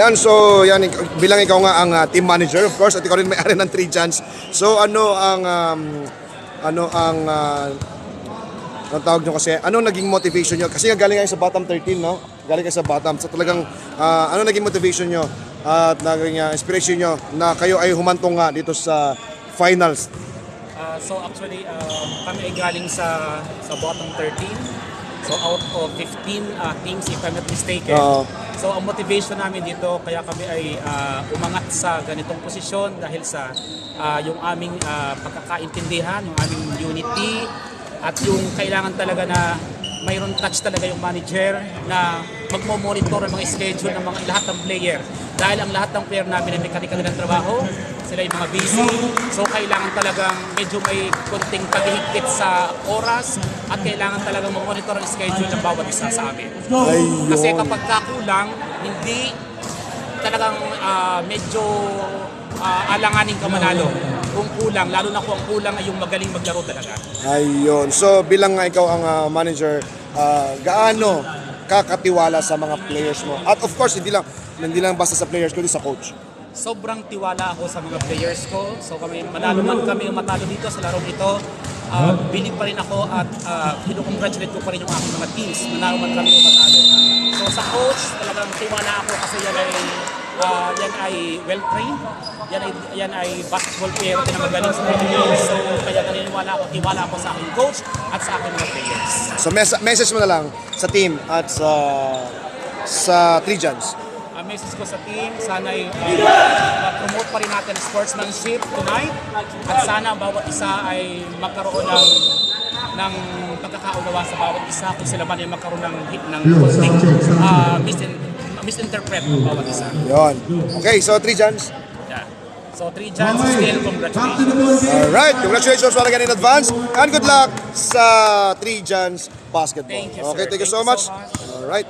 Yan, so yan, bilang ikaw nga ang team manager, of course, at ikaw rin may-ari ng 3 Chance. So ang tawag nyo kasi, ano naging motivation nyo? Kasi nga galing kayo sa bottom 13, no? Galing kayo sa bottom. So talagang, ano naging motivation nyo at naging inspiration nyo na kayo ay humantong nga dito sa finals? So actually, kami ay galing sa bottom 13. So out of 15 teams, if I'm not mistaken. So ang motivation namin dito, kaya kami ay umangat sa ganitong posisyon dahil sa yung aming pagkakaintindihan, yung aming unity, at yung kailangan talaga na mayroon touch talaga yung manager na magmo-monitor ang mga schedule ng mga lahat ng player. Dahil ang lahat ng player namin ay may kanilang trabaho, sila yung mga busy. So kailangan talagang medyo may konting paghihigpit sa oras at kailangan talagang mag-monitor ang schedule ng bawat isa sa amin. Kasi kapag kakulang, hindi talagang medyo alanganin ka manalo. Kung kulang, lalo na kung ang kulang ay yung magaling maglaro talaga. Ayun. So bilang nga ikaw ang manager, gaano kakatiwala sa mga players mo? At of course, hindi lang basta sa players, kundi sa coach. Sobrang tiwala ako sa mga players ko. So kami, manalo man kami o matalo dito sa larong ito, believe pa rin ako at congratulate ko pa rin yung aking mga teams. Manalo man kami o matalo. So sa coach, talagang tiwala ako kasi yan ay well-trained. Yan ay basketball player din na magaling sa Pilipinas. So kaya tiwala ako sa aking coach at sa aking mga players. So message mo na lang sa team at sa 3 Chance. Message ko sa team, sana'y promote pa rin natin sportsmanship tonight at sana bawat isa ay magkaroon ng pagkakaunawa sa bawat isa kung sila man ay magkaroon ng misinterpret ng bawat isa. Yun. Okay, so 3 Chance. Yeah. So 3 Chance, still congratulations. Alright, congratulations once again in advance and good luck sa 3 Chance basketball. Thank you, sir. Okay, thank you so much. Alright.